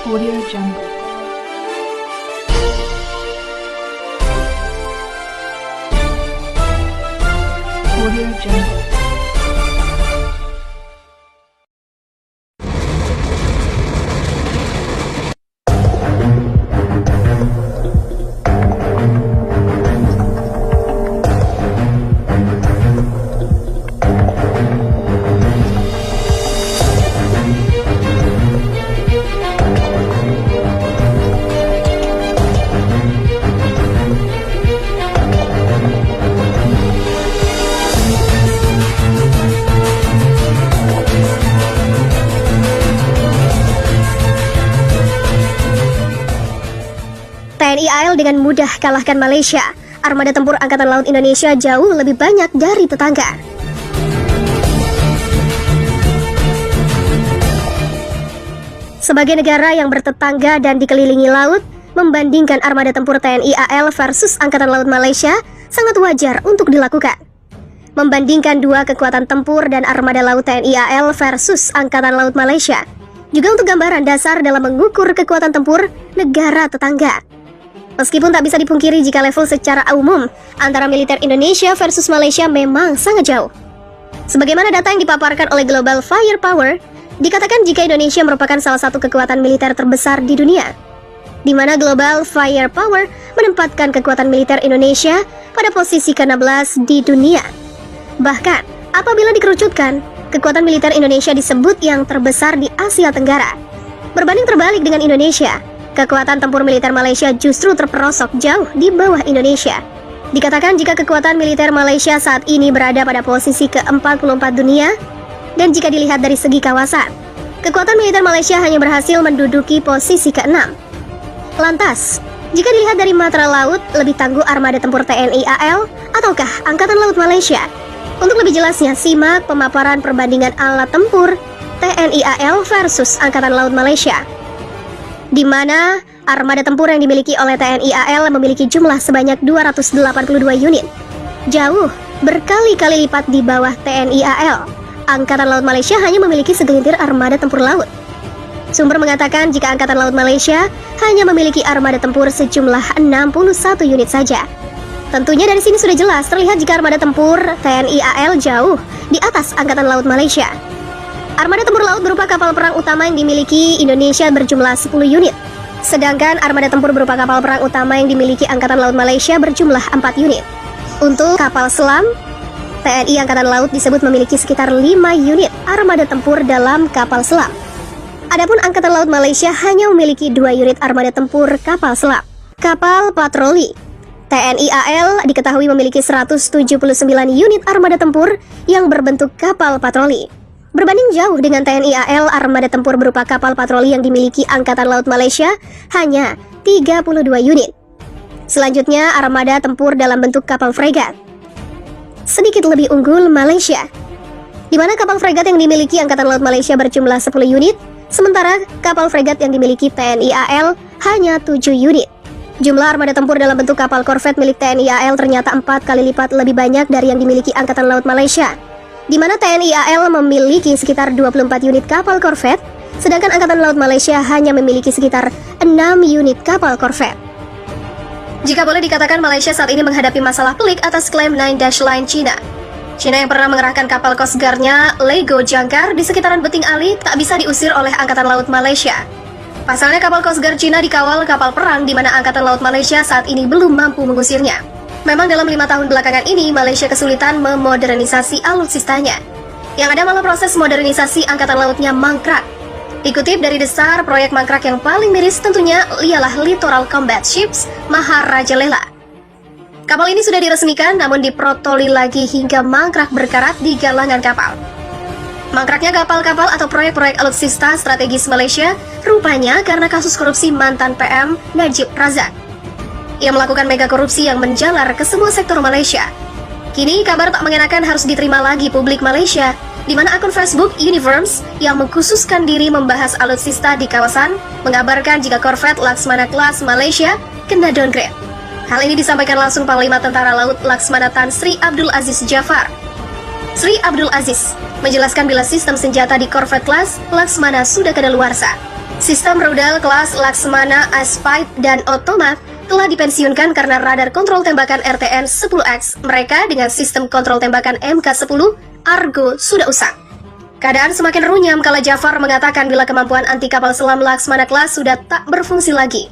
Audio Jungle. Audio Jungle. TNI AL dengan mudah kalahkan Malaysia. Armada tempur Angkatan Laut Indonesia jauh lebih banyak dari tetangga. Sebagai negara yang bertetangga dan dikelilingi laut, membandingkan armada tempur TNI AL versus Angkatan Laut Malaysia sangat wajar untuk dilakukan. Membandingkan dua kekuatan tempur dan armada laut TNI AL versus Angkatan Laut Malaysia juga untuk gambaran dasar dalam mengukur kekuatan tempur negara tetangga. Meskipun tak bisa dipungkiri jika level secara umum antara militer Indonesia versus Malaysia memang sangat jauh. Sebagaimana data yang dipaparkan oleh Global Firepower, dikatakan jika Indonesia merupakan salah satu kekuatan militer terbesar di dunia, di mana Global Firepower menempatkan kekuatan militer Indonesia pada posisi ke-16 di dunia. Bahkan, apabila dikerucutkan, kekuatan militer Indonesia disebut yang terbesar di Asia Tenggara. Berbanding terbalik dengan Indonesia, kekuatan tempur militer Malaysia justru terperosok jauh di bawah Indonesia. Dikatakan jika kekuatan militer Malaysia saat ini berada pada posisi ke-44 dunia, dan jika dilihat dari segi kawasan, kekuatan militer Malaysia hanya berhasil menduduki posisi ke-6. Lantas, jika dilihat dari matra laut, lebih tangguh armada tempur TNI AL ataukah Angkatan Laut Malaysia? Untuk lebih jelasnya, simak pemaparan perbandingan alat tempur TNI AL versus Angkatan Laut Malaysia, di mana armada tempur yang dimiliki oleh TNI AL memiliki jumlah sebanyak 282 unit, jauh berkali-kali lipat di bawah TNI AL. Angkatan Laut Malaysia hanya memiliki segelintir armada tempur laut. Sumber mengatakan jika Angkatan Laut Malaysia hanya memiliki armada tempur sejumlah 61 unit saja. Tentunya dari sini sudah jelas terlihat jika armada tempur TNI AL jauh di atas Angkatan Laut Malaysia. Armada tempur laut berupa kapal perang utama yang dimiliki Indonesia berjumlah 10 unit. Sedangkan armada tempur berupa kapal perang utama yang dimiliki Angkatan Laut Malaysia berjumlah 4 unit. Untuk kapal selam, TNI Angkatan Laut disebut memiliki sekitar 5 unit armada tempur dalam kapal selam. Adapun Angkatan Laut Malaysia hanya memiliki 2 unit armada tempur kapal selam. Kapal patroli, TNI AL diketahui memiliki 179 unit armada tempur yang berbentuk kapal patroli. Berbanding jauh dengan TNI AL, armada tempur berupa kapal patroli yang dimiliki Angkatan Laut Malaysia hanya 32 unit. Selanjutnya, armada tempur dalam bentuk kapal fregat. Sedikit lebih unggul Malaysia, di mana kapal fregat yang dimiliki Angkatan Laut Malaysia berjumlah 10 unit, sementara kapal fregat yang dimiliki TNI AL hanya 7 unit. Jumlah armada tempur dalam bentuk kapal korvet milik TNI AL ternyata 4 kali lipat lebih banyak dari yang dimiliki Angkatan Laut Malaysia, di mana TNI AL memiliki sekitar 24 unit kapal korvet, sedangkan Angkatan Laut Malaysia hanya memiliki sekitar 6 unit kapal korvet. Jika boleh dikatakan, Malaysia saat ini menghadapi masalah pelik atas klaim Nine Dash Line China. China yang pernah mengerahkan kapal Coast Guard-nya Lego Jangkar di sekitaran Beting Ali tak bisa diusir oleh Angkatan Laut Malaysia. Pasalnya kapal Coast Guard China dikawal kapal perang di mana Angkatan Laut Malaysia saat ini belum mampu mengusirnya. Memang dalam 5 tahun belakangan ini, Malaysia kesulitan memodernisasi alutsistanya. Yang ada malah proses modernisasi Angkatan Lautnya mangkrak. Dikutip dari Desar, proyek mangkrak yang paling miris tentunya ialah Littoral Combat Ships Maharajalela. Kapal ini sudah diresmikan namun diprotoli lagi hingga mangkrak berkarat di galangan kapal. Mangkraknya kapal-kapal atau proyek-proyek alutsista strategis Malaysia rupanya karena kasus korupsi mantan PM Najib Razak. Ia melakukan mega korupsi yang menjalar ke semua sektor Malaysia. Kini kabar tak mengenakan harus diterima lagi publik Malaysia, di mana akun Facebook Universe yang mengkhususkan diri membahas alutsista di kawasan mengabarkan jika korvet Laksmana kelas Malaysia kena downgrade. Hal ini disampaikan langsung Panglima Tentara Laut Laksmana Tan Sri Abdul Aziz Jafar. Sri Abdul Aziz menjelaskan bila sistem senjata di korvet kelas Laksmana sudah kadaluarsa. Sistem rudal kelas Laksmana, Aspide, dan Otomat telah dipensiunkan karena radar kontrol tembakan RTN-10X mereka dengan sistem kontrol tembakan MK-10 Argo sudah usang. Keadaan semakin runyam kala Jafar mengatakan bila kemampuan anti kapal selam Laksmana kelas sudah tak berfungsi lagi.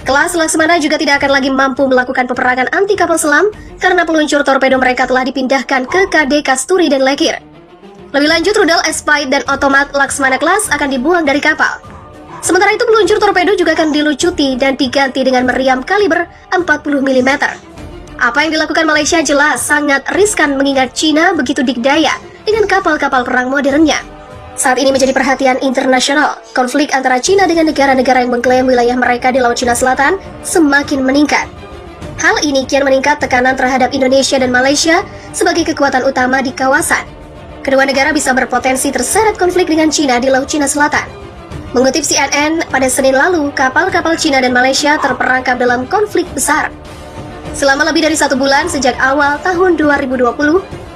Kelas Laksmana juga tidak akan lagi mampu melakukan peperangan anti kapal selam karena peluncur torpedo mereka telah dipindahkan ke KD Kasturi dan Lekir. Lebih lanjut, rudal Aspide dan Otomat Laksmana kelas akan dibuang dari kapal. Sementara itu, peluncur torpedo juga akan dilucuti dan diganti dengan meriam kaliber 40 mm. Apa yang dilakukan Malaysia jelas sangat riskan mengingat Cina begitu dikdaya dengan kapal-kapal perang modernnya. Saat ini menjadi perhatian internasional, konflik antara Cina dengan negara-negara yang mengklaim wilayah mereka di Laut Cina Selatan semakin meningkat. Hal ini kian meningkat tekanan terhadap Indonesia dan Malaysia sebagai kekuatan utama di kawasan. Kedua negara bisa berpotensi terseret konflik dengan Cina di Laut Cina Selatan. Mengutip CNN, pada Senin lalu, kapal-kapal Cina dan Malaysia terperangkap dalam konflik besar. Selama lebih dari 1 bulan sejak awal tahun 2020,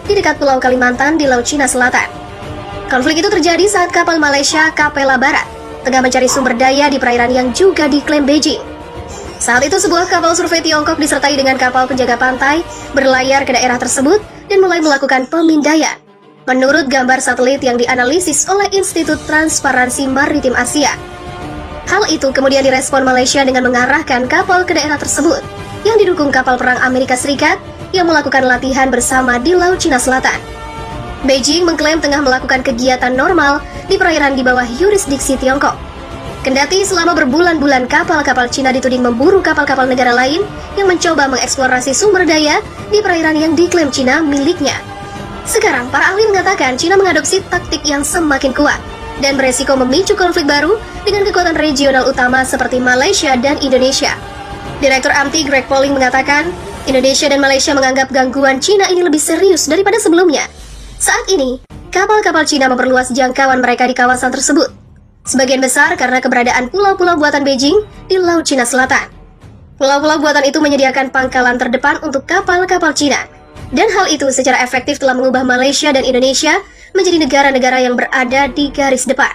di dekat Pulau Kalimantan di Laut Cina Selatan. Konflik itu terjadi saat kapal Malaysia Capella Barat tengah mencari sumber daya di perairan yang juga diklaim Beijing. Saat itu sebuah kapal survei Tiongkok disertai dengan kapal penjaga pantai berlayar ke daerah tersebut dan mulai melakukan pemindaian. Menurut gambar satelit yang dianalisis oleh Institut Transparansi Maritim Asia. Hal itu kemudian direspon Malaysia dengan mengarahkan kapal ke daerah tersebut yang didukung kapal perang Amerika Serikat yang melakukan latihan bersama di Laut Cina Selatan. Beijing mengklaim tengah melakukan kegiatan normal di perairan di bawah yurisdiksi Tiongkok. Kendati selama berbulan-bulan kapal-kapal Cina dituding memburu kapal-kapal negara lain yang mencoba mengeksplorasi sumber daya di perairan yang diklaim Cina miliknya. Sekarang, para ahli mengatakan Cina mengadopsi taktik yang semakin kuat dan beresiko memicu konflik baru dengan kekuatan regional utama seperti Malaysia dan Indonesia. Direktur AMTI Greg Polling mengatakan, Indonesia dan Malaysia menganggap gangguan Cina ini lebih serius daripada sebelumnya. Saat ini, kapal-kapal Cina memperluas jangkauan mereka di kawasan tersebut. Sebagian besar karena keberadaan pulau-pulau buatan Beijing di Laut Cina Selatan. Pulau-pulau buatan itu menyediakan pangkalan terdepan untuk kapal-kapal Cina. Dan hal itu secara efektif telah mengubah Malaysia dan Indonesia menjadi negara-negara yang berada di garis depan.